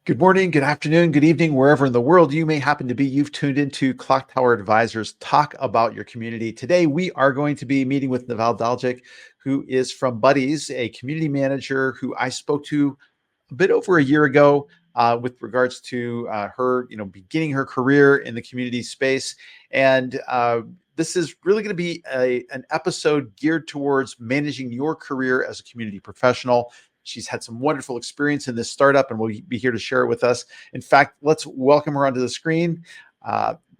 Good morning, good afternoon, good evening, wherever in the world you may happen to be. You've tuned into Clocktower Advisors Talk About Your Community. Today, we are going to be meeting with Neval Dalgic, who is from Budizzz, a community manager who I spoke to a bit over a year ago with regards to her, beginning her career in the community space. And this is really going to be an episode geared towards managing your career as a community professional. She's had some wonderful experience in this startup and will be here to share it with us. In fact, let's welcome her onto the screen.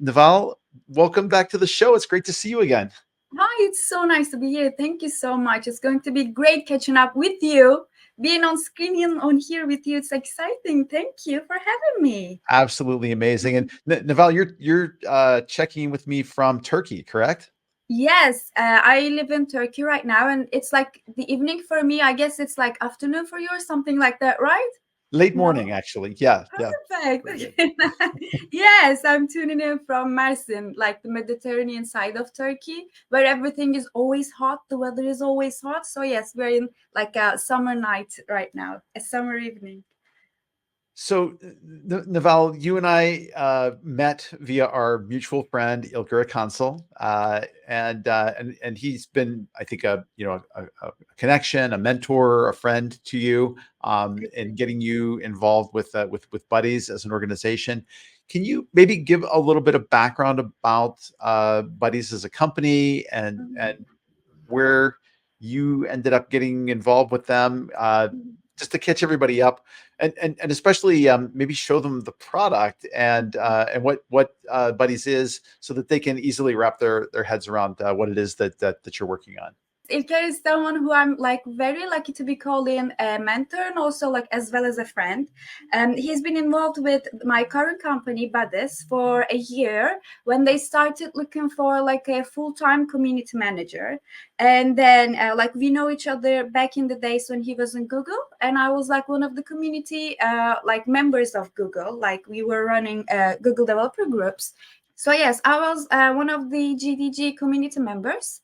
Neval, welcome back to the show. It's great to see you again. Hi, it's so nice to be here. Thank you so much. It's going to be great catching up with you, being on screen and on here with you. It's exciting. Thank you for having me. Absolutely amazing. And Neval, you're checking in with me from Turkey, correct? Yes, I live in Turkey right now, and it's like the evening for me. I guess it's like afternoon for you or something like that, right? Late No? morning, actually. Yeah, yeah. Perfect. Very good. Yes, I'm tuning in from Mersin, like the Mediterranean side of Turkey, where everything is always hot. The weather is always hot. So yes, we're in like a summer night right now, a summer evening. So, Neval, you and I met via our mutual friend Ilker Consul, and he's been, I think, a connection, a mentor, a friend to you, in getting you involved with Budizzz as an organization. Can you maybe give a little bit of background about Budizzz as a company and where you ended up getting involved with them? Just to catch everybody up, and especially maybe show them the product and what Budizzz is, so that they can easily wrap their heads around what it is that you're working on. Ilker is someone who I'm like very lucky to be calling a mentor and also like as well as a friend. He's been involved with my current company, Budizzz, for a year when they started looking for like a full-time community manager. And then like we know each other back in the days when he was in Google, and I was like one of the community like members of Google. Like we were running Google developer groups. So yes, I was one of the GDG community members.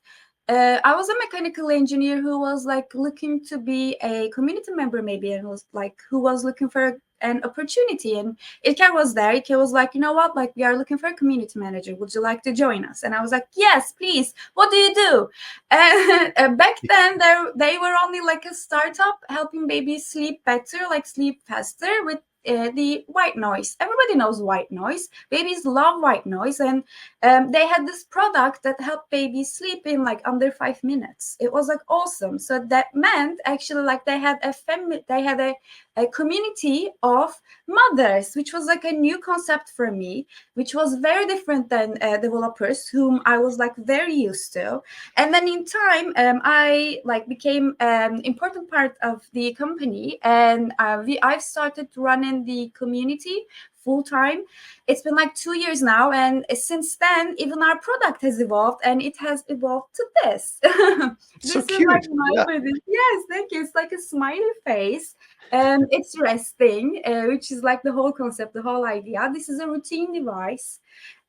I was a mechanical engineer who was like looking to be a community member, maybe, and was like who was looking for an opportunity. And Ilker was there. Ilker was like, you know what? Like, we are looking for a community manager. Would you like to join us? And I was like, yes, please. What do you do? And back then, they were only like a startup helping babies sleep better, like sleep faster with the white noise. Everybody knows white noise. Babies love white noise, and they had this product that helped babies sleep in like under 5 minutes. It was like awesome. So that meant actually like they had a community of mothers, which was like a new concept for me, which was very different than developers whom I was like very used to. And then in time, I like became an important part of the company, and I've started running the community full time. It's been like 2 years now, and since then, even our product has evolved, and it has evolved to this. So This is like cute. my Yeah. product. Yes, thank you. It's like a smiley face, and it's resting, which is like the whole concept, the whole idea. This is a routine device.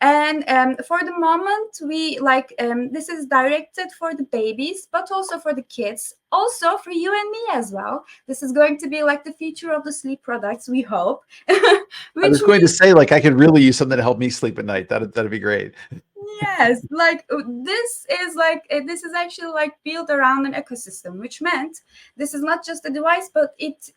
And for the moment, we like this is directed for the babies, but also for the kids, also for you and me as well. This is going to be like the future of the sleep products, we hope. I Which was going to means say, like, I could really use something to help me sleep at night. That'd be great. yes, like this is actually like built around an ecosystem, which meant this is not just a device, but it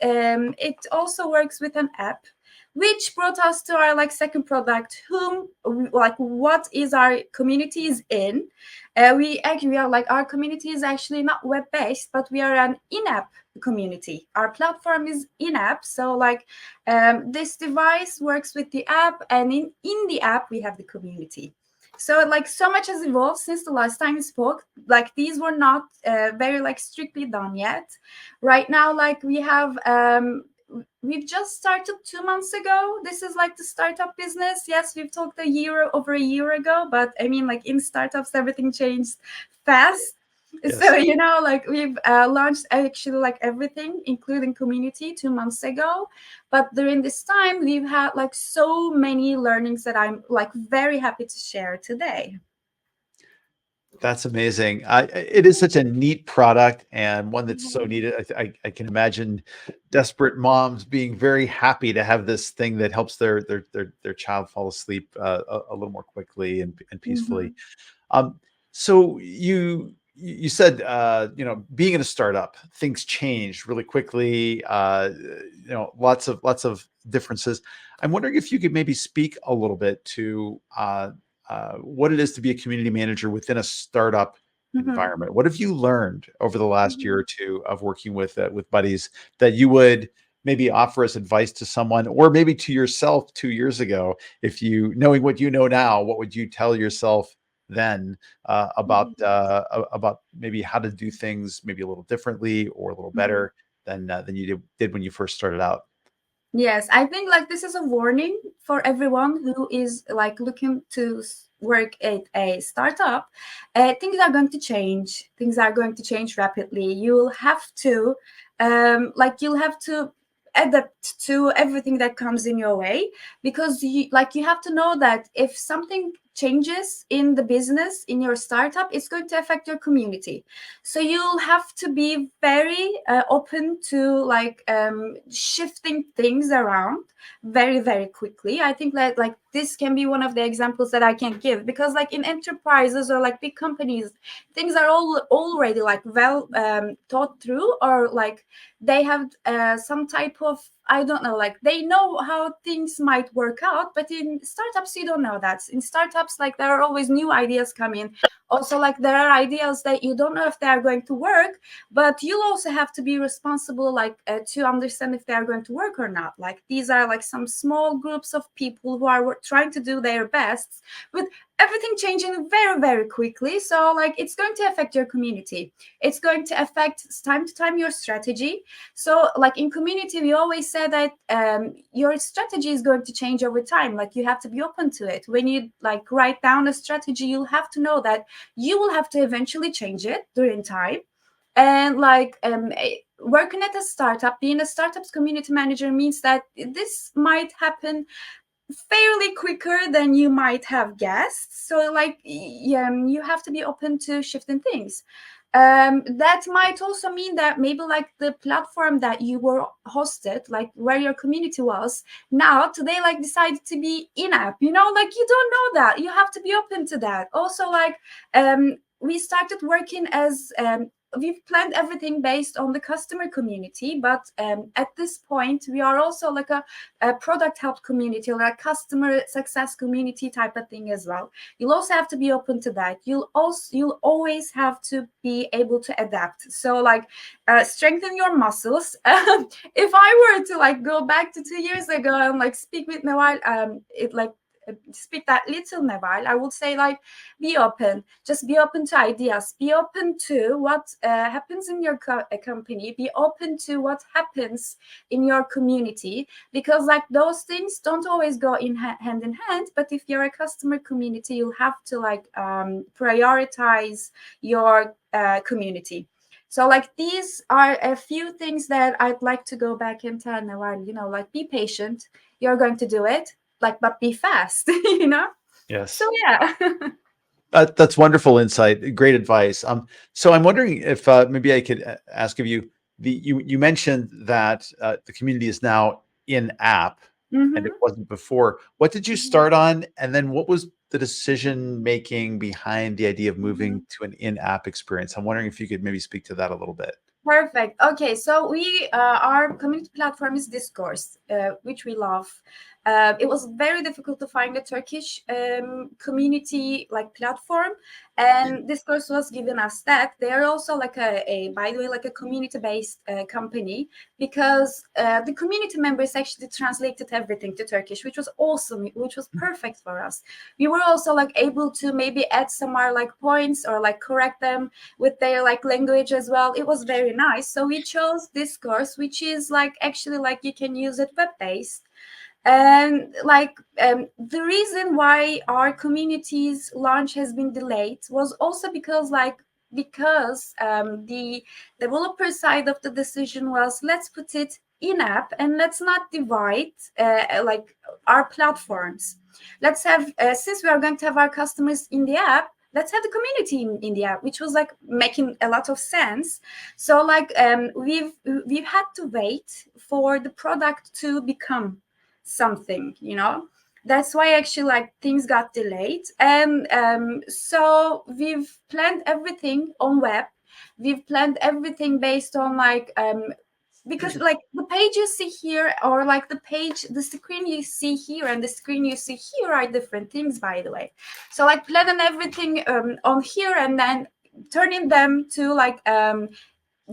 also works with an app, which brought us to our like second product, whom like what is our community is in. We are like our community is actually not web based, but we are an in-app community. Our platform is in-app, so like this device works with the app, and in the app we have the community. So like so much has evolved since the last time we spoke. Like these were not very like strictly done yet. Right now, like we've just started 2 months ago. This is like the startup business. Yes, we've talked over a year ago, but I mean, like in startups, everything changed fast. So Yes. like we've launched actually like everything, including community, 2 months ago. But during this time, we've had like so many learnings that I'm like very happy to share today. That's amazing. It is such a neat product and one that's so Mhm. needed. I can imagine desperate moms being very happy to have this thing that helps their child fall asleep a little more quickly and peacefully. Mhm. Um, so you said being in a startup, things change really quickly. Lots of differences. I'm wondering if you could maybe speak a little bit to what it is to be a community manager within a startup Mhm. environment. What have you learned over the last year Mhm. or two of working with buddies that you would maybe offer as advice to someone, or maybe to yourself 2 years ago? If you, knowing what you know now, what would you tell yourself then Mhm. about maybe how to do things maybe a little differently or a little Mhm. better than you did when you first started out? Yes, I think like this is a warning for everyone who is like looking to work at a startup. Things are going to change. Things are going to change rapidly. You'll have to, you'll have to adapt to everything that comes in your way, because you have to know that if something changes in the business in your startup, it's going to affect your community. So you'll have to be very open to shifting things around very very quickly. I think that like this can be one of the examples that I can give, because like in enterprises or like big companies, things are all already like well thought through, or like they have some type of, I don't know, like they know how things might work out. But in startups you don't know that. In startups, like there are always new ideas coming. Also, like there are ideas that you don't know if they are going to work, but you'll also have to be responsible to understand if they are going to work or not. Like these are like some small groups of people who are trying to do their best, with everything changing very very quickly. So like it's going to affect your community, it's going to affect time to time your strategy. So like in community we always say that your strategy is going to change over time. Like you have to be open to it. When you like write down a strategy, you'll have to know that you will have to eventually change it during time. And working at a startup, being a startup's community manager means that this might happen fairly quicker than you might have guessed. So you have to be open to shifting things. That might also mean that maybe like the platform that you were hosted, like where your community was, now today like decided to be in-app, like you don't know that. You have to be open to that. Also, we started working as we've planned everything based on the customer community, but at this point we are also like a product help community or a customer success community type of thing as well. You'll also have to be open to that. You'll always have to be able to adapt. So strengthen your muscles. If I were to like go back to 2 years ago and like speak with Neval, speak that little Neval, I would say like be open. Just be open to ideas. Be open to what happens in your company. Be open to what happens in your community, because like those things don't always go in hand in hand. But if you're a customer community, you'll have to prioritize your community. So like these are a few things that I'd like to go back and tell Nawal, like be patient. You're going to do it, like, but be fast, So Yes. yeah. That's wonderful insight. Great advice. So I'm wondering if maybe I could ask of you. You mentioned that the community is now in app, and it Mm-hmm. wasn't before. What did you Mm-hmm. start on, and then what was the decision making behind the idea of Mm-hmm. moving to an in-app experience? I'm wondering if you could maybe speak to that a little bit. Perfect. Okay, so we our community platform is Discourse, which we love. It was very difficult to find a Turkish community like platform, and Discourse was giving us that. They are also like a by the way like a community based company, because the community members actually translated everything to Turkish, which was awesome, which was perfect for us. We were also like able to maybe add some more like points or like correct them with their like language as well. It was very nice. So we chose Discourse, which is like actually like you can use it web based. And the reason why our community's launch has been delayed was also because the developer side of the decision was, let's put it in app and let's not divide our platforms. Let's have since we are going to have our customers in the app, let's have the community in the app, which was like making a lot of sense. So like we've had to wait for the product to become something, you know. That's why actually like things got delayed. And so we've planned everything on web. We've planned everything based on like because like the page you see here, or like the screen you see here and the screen you see here are different things, by the way. So like planning everything on here and then turning them to like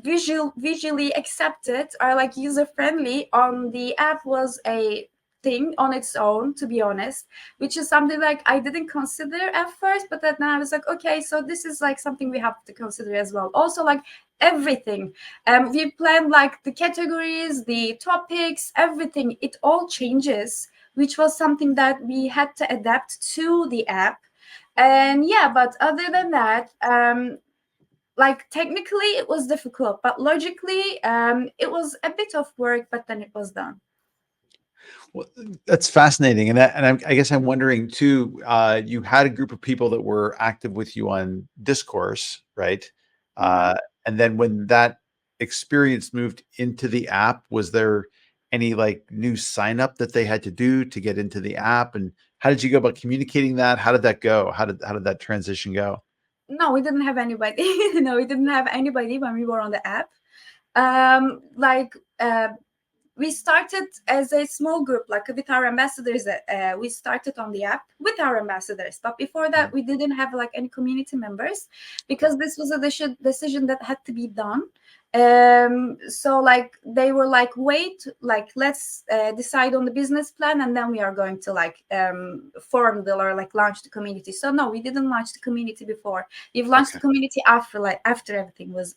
visually accepted or like user friendly on the app was a thing on its own, to be honest, which is something like I didn't consider at first, but then I was like, okay, so this is like something we have to consider as well. Also like everything, we plan like the categories, the topics, everything, it all changes, which was something that we had to adapt to the app. And yeah, but other than that, like technically it was difficult, but logically it was a bit of work, but then it was done. Well, that's fascinating, and I guess I'm wondering too. You had a group of people that were active with you on Discourse, right? Mhm. Uh, and then when that experience moved into the app, was there any like new sign up that they had to do to get into the app? And how did you go about communicating that? How did that go? How did that transition go? No, we didn't have anybody. No, we didn't have anybody when we were on the app. Like we started as a small group, like with our ambassadors. We started on the app with our ambassadors, but before that, Mhm. we didn't have like any community members Okay. because this was a decision that had to be done. So like they were like, wait, like let's decide on the business plan, and then we are going to like form the or like launch the community. So no, we didn't launch the community before. We've launched the Okay. community after, like after everything was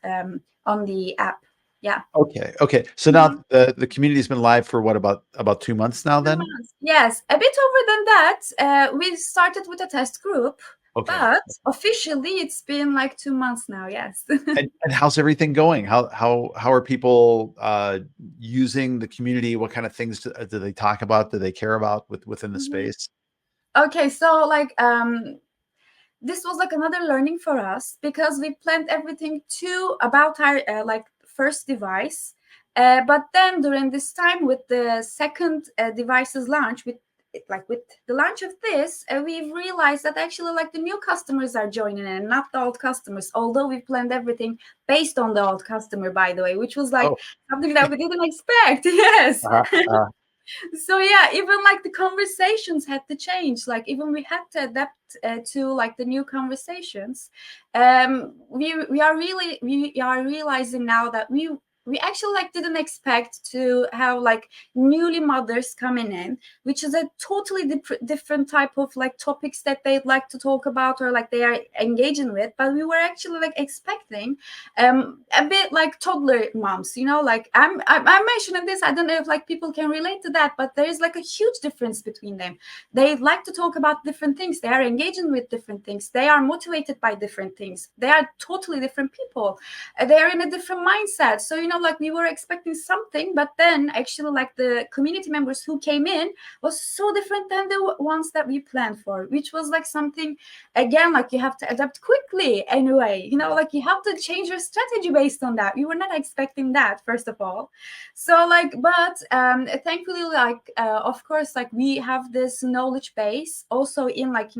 on the app. Yeah. Okay. Okay. So now Mhm. the community's been live for what, about 2 months now then? Yes, a bit over than that. We started with a test group, Okay. but officially it's been like 2 months now. Yes. And how's everything going? How are people using the community? What kind of things do they talk about? Do they care about within the Mhm. space? Okay, so like this was like another learning for us because we planned everything to about our like first device, but then during this time with the second device's launch, with the launch of this, we've realized that actually like the new customers are joining in, not the old customers, although we planned everything based on the old customer, by the way, which was like Oh, something that we didn't expect. Yes. uh, uh, So yeah, even like the conversations had to change, like even we had to adapt to like the new conversations. We are realizing now that we actually like didn't expect to have like newly mothers coming in, which is a totally different type of like topics that they'd like to talk about or like they are engaging with. But we were actually like expecting a bit like toddler moms, you know, like I'm mentioning this, I don't know if like people can relate to that, but there is like a huge difference between them. They like to talk about different things, they are engaging with different things, they are motivated by different things, they are totally different people. They are in a different mindset. So you know, like we were expecting something, but then actually like the community members who came in was so different than the ones that we planned for, which was like something, again, like you have to adapt quickly anyway, you know, like you have to change your strategy based on that. We were not expecting that, first of all. So like, but thankfully, like of course, like we have this knowledge base also in like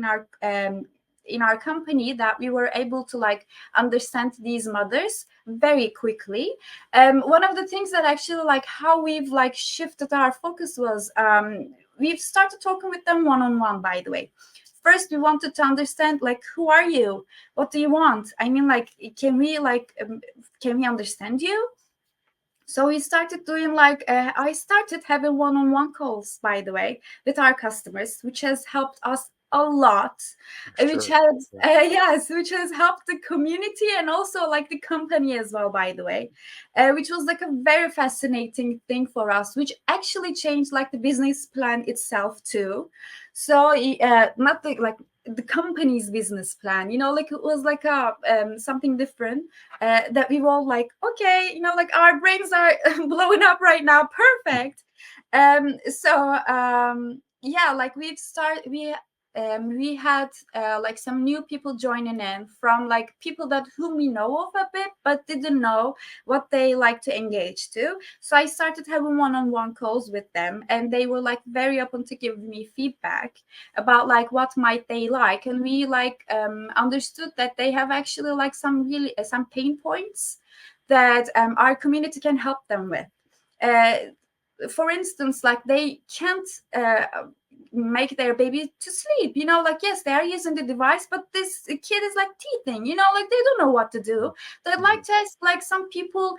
in our company, that we were able to like understand these mothers very quickly. One of the things that actually like how we've like shifted our focus was we've started talking with them one-on-one, by the way. First we wanted to understand like, who are you, what do you want, I mean like, can we understand you. So we started doing like I started having one-on-one calls, by the way, with our customers, which has helped us a lot. I'm Which sure. has yes, which has helped the community and also like the company as well, by the way, which was like a very fascinating thing for us, which actually changed like the business plan itself too. So not like the company's business plan, you know, like it was like a something different, that we were all like, okay, you know, like our brains are blowing up right now, perfect. Yeah, like we we had like some new people joining in from like people that whom we know of a bit but didn't know what they like to engage to. So I started having one-on-one calls with them, and they were like very open to give me feedback about like what might they like, and we like understood that they have actually like some really some pain points that our community can help them with. uh, for instance, like they can't make their baby to sleep, like yes, they are using the device, but this kid is like teething, like they don't know what to do. They'd like Mhm. to ask like some people,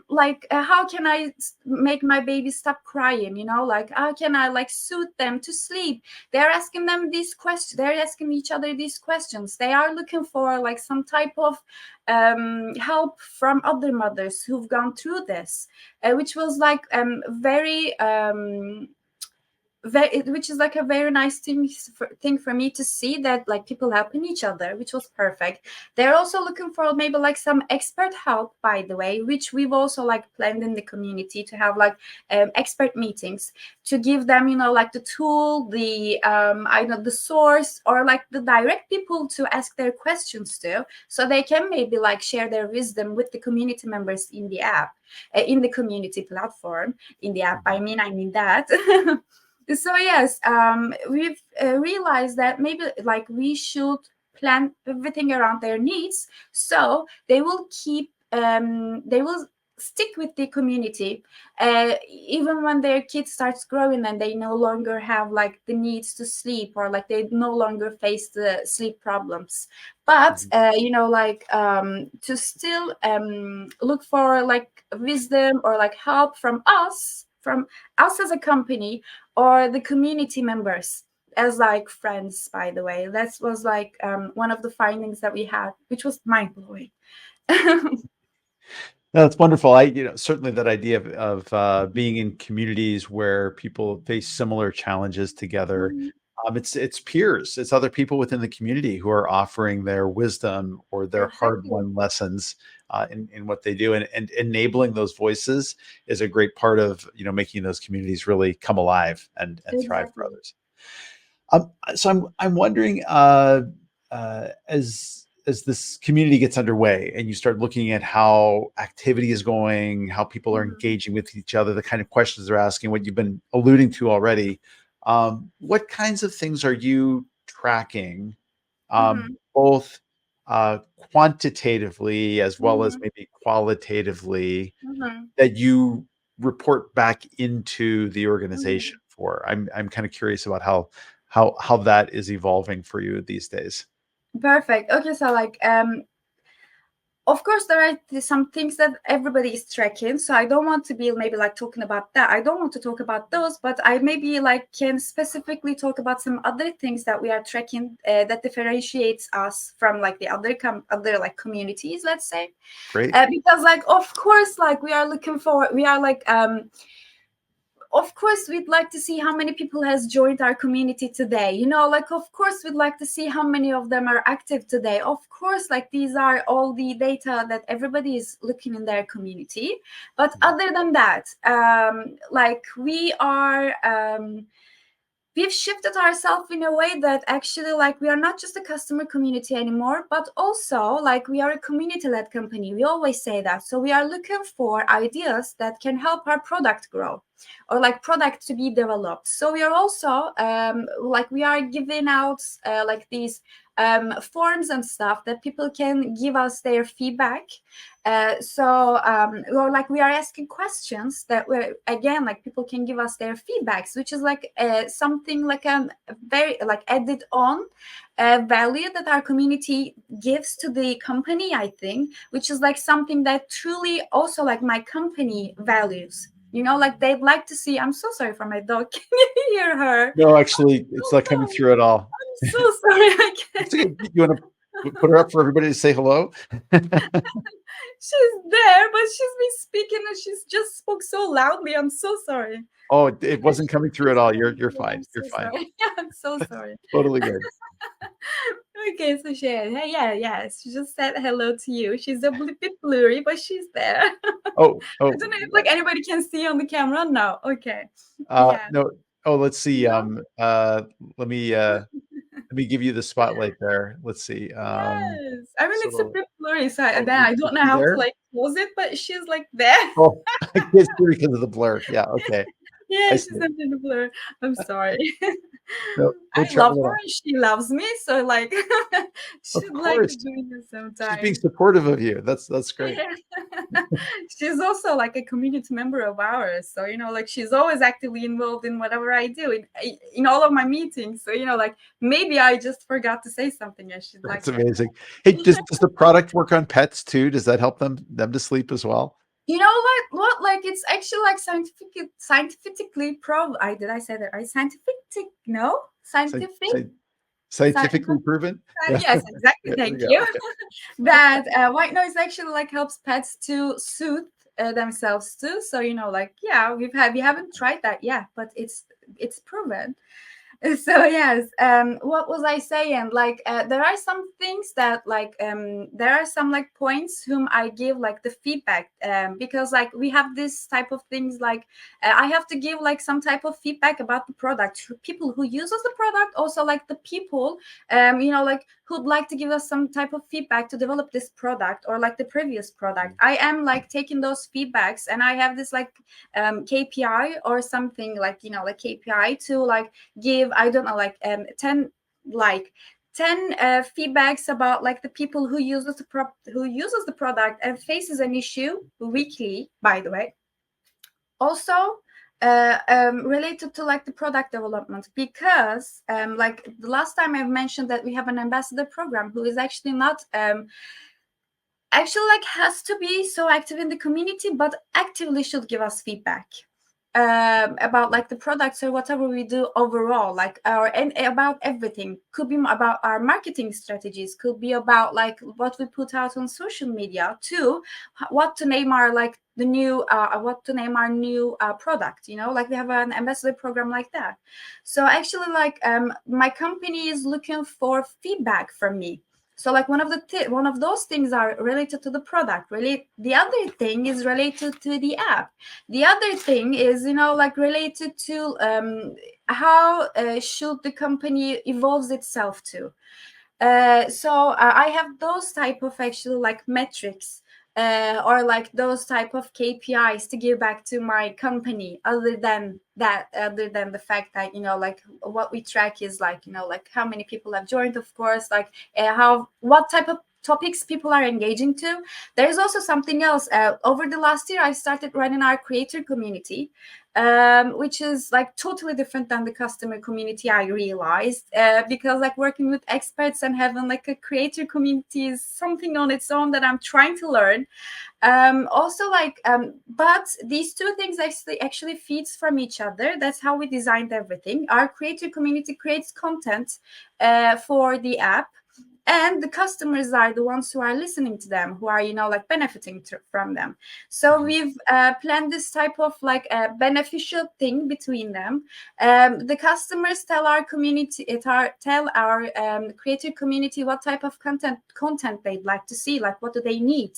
like how can I make my baby stop crying, like how can I like soothe them to sleep. They're asking them these questions, they're asking each other these questions. They are looking for like some type of help from other mothers who've gone through this, which was like which is like a very nice thing for me to see, that like people helping each other, which was perfect. They're also looking for maybe like some expert help, by the way, which we've also like planned in the community to have like expert meetings to give them, like the tool, the I know the source, or like the direct people to ask their questions to, so they can maybe like share their wisdom with the community members in the app, in the community platform. In the app, Mhm. I mean that. So yes, we've realized that maybe like we should plan everything around their needs, so they will they will stick with the community, even when their kid starts growing and they no longer have like the needs to sleep, or like they no longer face the sleep problems. But Mhm. like to still look for like wisdom or like help from us as a company, or the community members as like friends. By the way, that was like one of the findings that we had, which was mind-blowing. No, that's wonderful. Certainly that idea of being in communities where people face similar challenges together. Mhm. It's peers, it's other people within the community who are offering their wisdom or their Exactly. hard-won lessons in what they do, and enabling those voices is a great part of making those communities really come alive and thrive for Exactly. others. So I'm wondering, as this community gets underway and you start looking at how activity is going, how people are Mhm. engaging with each other, the kind of questions they're asking, what you've been alluding to already, what kinds of things are you tracking, Mhm. both quantitatively as well as Mhm. maybe qualitatively, Mhm. that you report back into the organization Mhm. for? I'm kind of curious about how that is evolving for you these days. Perfect. Okay, so like of course there are some things that everybody is tracking, so I don't want to be maybe like talking about that. I don't want to talk about those, but I maybe like can specifically talk about some other things that we are tracking, that differentiates us from like the other like communities, let's say. Great. Because like of course like we are like of course we'd like to see how many people has joined our community today, like of course we'd like to see how many of them are active today. Of course, like these are all the data that everybody is looking in their community. But Mhm. other than that, like we've shifted ourselves in a way that actually like we are not just a customer community anymore, but also like we are a community-led company. We always say that. So we are looking for ideas that can help our product grow, or like product to be developed. So we are also like we are giving out like these forms and stuff that people can give us their feedback. Or like we are asking questions that we're again like people can give us their feedbacks, which is like something like a very like added on value that our community gives to the company, I think, which is like something that truly also like my company values. Like they'd like to see. I'm so sorry for my dog. Can you hear her? No, actually, So it's not coming sorry. through at all. I'm so sorry. I It's can't. okay. You want to put her up for everybody to say hello? She's there, but she's been speaking and she's just spoke so loudly. I'm so sorry. Oh, it wasn't coming through She's at all. so You're good. fine. I'm You're so fine. sorry. I'm so sorry. Totally good. Okay, so hey, yeah. She just said hello to you. She's a bit blurry, but she's there. Oh, I don't know if like anybody can see on the camera. No. Okay. Yeah. no. Oh, let's see. No. Let me let me give you the spotlight there. Let's see. Yes. I mean, it's a So, bit blurry, so oh, then I is don't know she how to there? like close it, but she's like there. Oh, I guess because of the blur. Yeah. Okay. Yeah, I she's see. under the blur. I'm sorry. No, I no love trouble at her all. and she loves me, so like Of she'd like course, doing this she's being sometimes. supportive of you. That's great. Yeah. She's also like a community member of ours. So, like she's always actively involved in whatever I do in all of my meetings. So, like maybe I just forgot to say something and she'd like That's to. amazing. Hey, does the product work on pets too? Does that help them to sleep as well? You know what? Like it's actually like scientifically did I say that right? No? Sci- Scientific sci- Scientifically proven? Yeah. yes, exactly. Yeah, there we Thank go. you. Okay. That white noise actually like helps pets to soothe themselves too. So like yeah, we haven't tried that yet, but it's proven. So yes, what was I saying? Like there are some things that like there are some like points whom I give like the feedback because like we have this type of things like I have to give like some type of feedback about the product to people who uses the product, also like the people like who'd like to give us some type of feedback to develop this product or like the previous product. I am like taking those feedbacks and I have this like KPI or something like like KPI to like give I don't know like 10 like 10 feedbacks about like the people who uses who uses the product and faces an issue weekly, by the way. Also related to like the product development, because like the last time I've mentioned that we have an ambassador program who is actually not actually like has to be so active in the community but actively should give us feedback about like the products or whatever we do overall, like our and about everything. Could be about our marketing strategies, could be about like what we put out on social media too, what to name our like the new what to name our new product, like we have an ambassador program like that. So actually like my company is looking for feedback from me. So like one of those things are related to the product. Really, the other thing is related to the app. The other thing is like related to how should the company evolves itself to. So I have those type of actually like metrics or like those type of KPIs to give back to my company. Other than that, other than the fact that like what we track is like like how many people have joined, of course, like how what type of topics people are engaging to. There's also something else. Over the last year, I started running our creator community, which is like totally different than the customer community, I realized, because like working with experts and having like a creator community is something on its own that I'm trying to learn. Also like but these two things actually feeds from each other. That's how we designed everything. Our creator community creates content for the app, and the customers are the ones who are listening to them, who are like benefiting from them. So we've planned this type of like a beneficial thing between them. The customers tell our community tell our creator community what type of content they'd like to see, like what do they need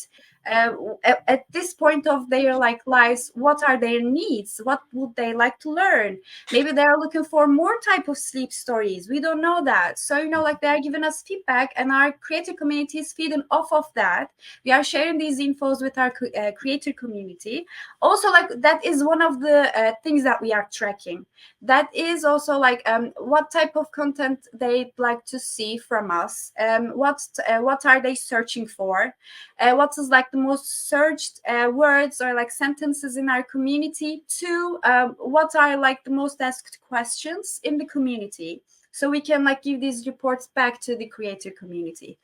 at this point of their like lives, what are their needs, what would they like to learn. Maybe they're looking for more type of sleep stories, we don't know that. So like they're giving us feedback and our creator community is feeding off of that. We are sharing these infos with our creator community. Also like that is one of the things that we are tracking. That is also like what type of content they'd like to see from us, what are they searching for, what is like the most searched words or like sentences in our community, to what are like the most asked questions in the community, so we can like give these reports back to the creator community.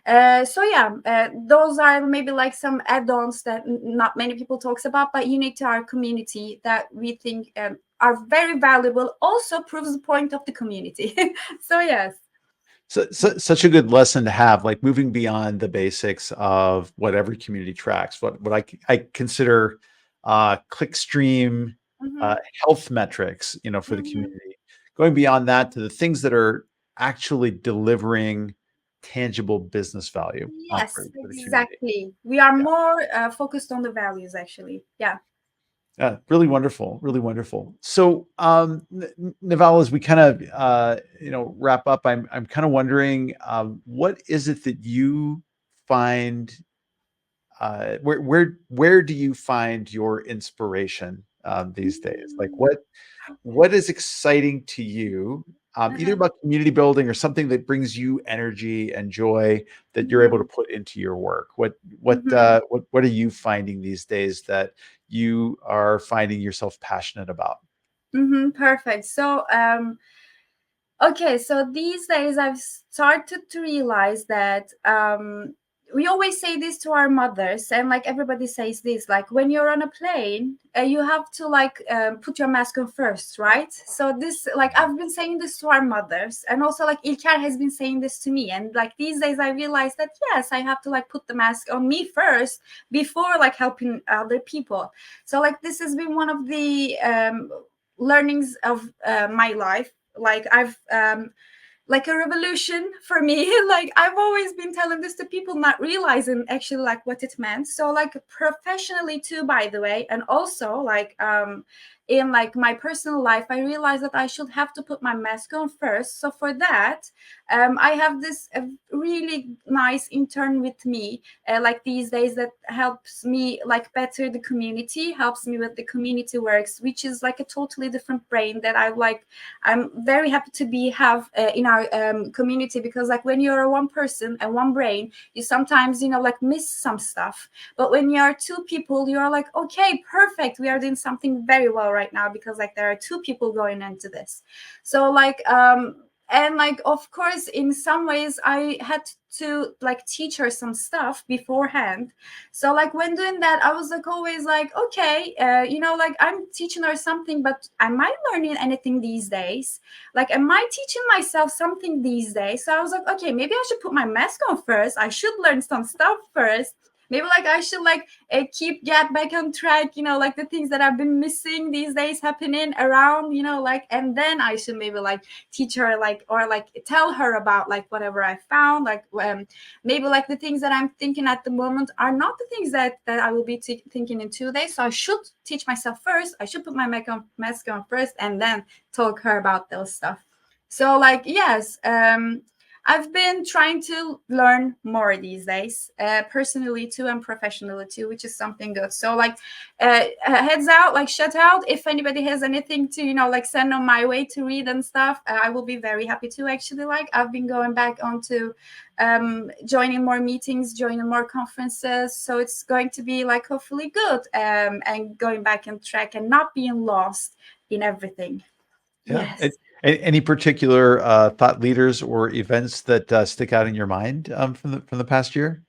So yeah, those are maybe like some add-ons that not many people talks about, but unique to our community, that we think are very valuable. Also proves the point of the community. So yes. So, such a good lesson to have, like moving beyond the basics of what every community tracks, what I consider clickstream Mm-hmm. health metrics, for the Mm-hmm. community, going beyond that to the things that are actually delivering tangible business value Yes, for the community. exactly. We are Yeah. more focused on the values, actually. Yeah. Really wonderful, really wonderful. So, Neval, as we kind of wrap up, I'm kind of wondering, what is it that you find, where do you find your inspiration these days? Like, Mm. what is exciting to you, either Uh-huh. about community building or something that brings you energy and joy that you're able to Mhm. put into your work? Mhm. What are you finding these days that you are finding yourself passionate about? Perfect. So, okay, so these days I've started to realize that we always say this to our mothers, and like everybody says this, like when you're on a plane, you have to like put your mask on first, right? So this, like I've been saying this to our mothers, and also like Ilker has been saying this to me, and like these days I realize that yes, I have to like put the mask on me first before like helping other people. So like this has been one of the learnings of my life. Like I've like a revolution for me. Like I've always been telling this to people, not realizing actually like what it meant. So like professionally too, by the way, and also like in like my personal life, I realized that I should have to put my mask on first. So for that, I have this really nice intern with me, like these days, that helps me like better the community, helps me with the community works, which is like a totally different brain that I like. I'm very happy to be have in our community, because like when you're one person and one brain, you sometimes like miss some stuff. But when you are two people, you're like, okay, perfect, we are doing something very well right now, because like there are two people going into this. So like and like of course in some ways I had to like teach her some stuff beforehand. So like when doing that, I was like always like, okay, like I'm teaching her something, but am I learning anything these days? Like, am I teaching myself something these days? So I was like, okay, maybe I should put my mask on first. I should learn some stuff first. Maybe like I should like get back on track, like the things that I've been missing these days happening around, like, and then I should maybe like teach her, like, or like tell her about like whatever I found, like maybe like the things that I'm thinking at the moment are not the things that I will be thinking in 2 days. So I should teach myself first. I should put my mask on first, and then talk her about those stuff. So like yes, I've been trying to learn more these days, personally too and professionally too, which is something good. So like heads out, like shout out if anybody has anything to like send on my way to read and stuff. I will be very happy to. Actually, like I've been going back onto joining more meetings, joining more conferences, so it's going to be like hopefully good, and going back on track and not being lost in everything. Yeah. Yes. Any particular thought leaders or events that stick out in your mind from the past year?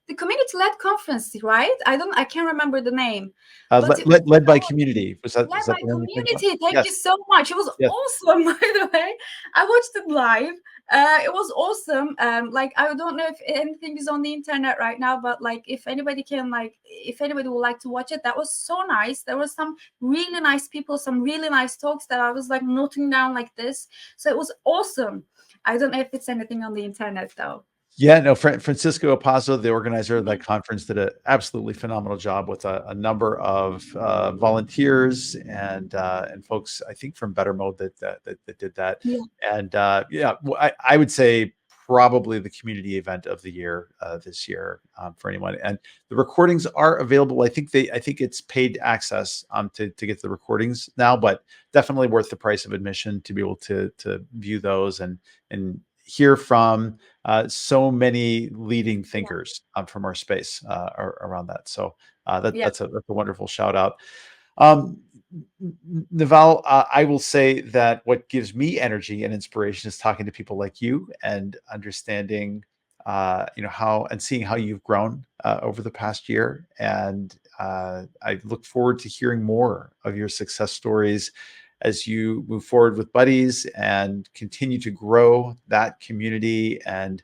The community-led conference, right? I can't remember the name, but it was Led so by community. Was led that by the one you're thinking about? community. Thank you Yes. so much. It was Yes. awesome, by the way. I watched it live. It was awesome. Like I don't know if anything is on the internet right now, but like if anybody can, like if anybody would like to watch it, that was so nice. There was some really nice people, some really nice talks that I was like noting down like this. So it was awesome. I don't know if it's anything on the internet though. Yeah, no, Francisco Opazo, the organizer of that Mhm. conference, did an absolutely phenomenal job with a number of volunteers and folks, I think from Better Mode that did that. Yeah. And yeah, I would say probably the community event of the year this year for anyone. And the recordings are available. I think it's paid access to get the recordings now, but definitely worth the price of admission to be able to view those and hear from so many leading Yeah. thinkers from our space around that. So Yeah. that's a wonderful shout out. Um, Naval, I will say that what gives me energy and inspiration is talking to people like you and understanding, how and seeing how you've grown over the past year. And I look forward to hearing more of your success stories as you move forward with buddies and continue to grow that community and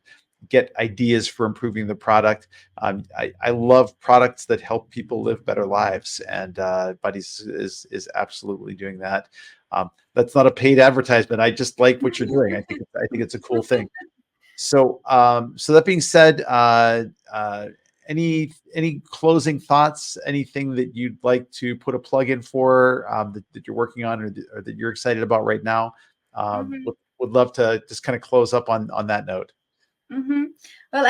get ideas for improving the product. I love products that help people live better lives, and Buddies is absolutely doing that. That's not a paid advertisement. I just like what you're doing. I think it's a cool thing. So that being said, any closing thoughts? Anything that you'd like to put a plug in for, that you're working on, or that you're excited about right now? Mhm. Would love to just kind of close up on that note. Mm-hmm. Well,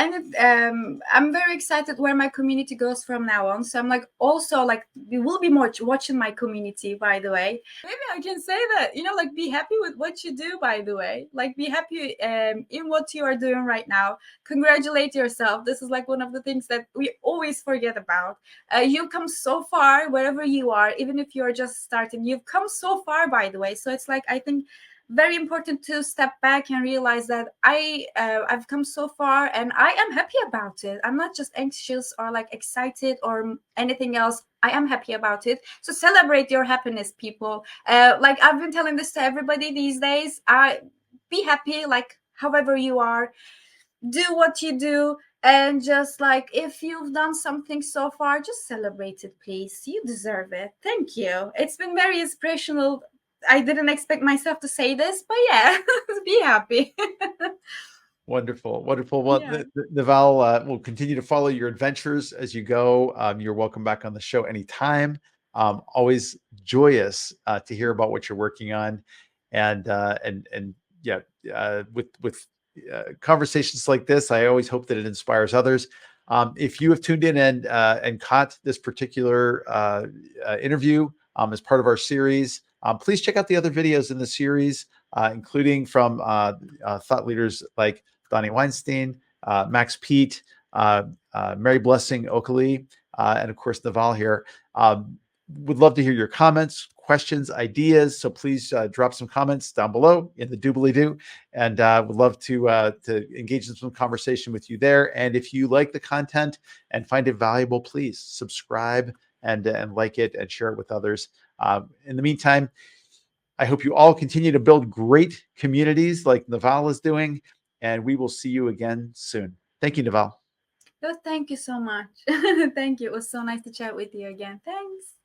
I'm very excited where my community goes from now on. So I'm like also like we will be more watching my community. By the way, maybe I can say that like be happy with what you do. By the way, like be happy in what you are doing right now. Congratulate yourself. This is like one of the things that we always forget about. You've come so far wherever you are, even if you're just starting. You've come so far. By the way, so it's like I think very important to step back and realize that I've come so far and I am happy about it. I'm not just anxious or like excited or anything else. I am happy about it. So celebrate your happiness, people. Like I've been telling this to everybody these days. Be happy, like however you are. Do what you do, and just like if you've done something so far, just celebrate it, please. You deserve it. Thank you. It's been very inspirational. I didn't expect myself to say this, but yeah, be happy. Wonderful, wonderful. Well, Yeah. Neval, will continue to follow your adventures as you go. You're welcome back on the show anytime. Always joyous to hear about what you're working on, and yeah, with conversations like this, I always hope that it inspires others. If you have tuned in and caught this particular interview as part of our series, please check out the other videos in the series, including from thought leaders like Donnie Weinstein, Max Pete, Mary Blessing Oakley, and of course Neval here. Would love to hear your comments, questions, ideas. So please drop some comments down below in the doobly-doo, and would love to engage in some conversation with you there. And if you like the content and find it valuable, please subscribe and like it and share it with others. In the meantime, I hope you all continue to build great communities like Neval is doing, and we will see you again soon. Thank you, Neval. Oh, thank you so much. Thank you. It was so nice to chat with you again. Thanks.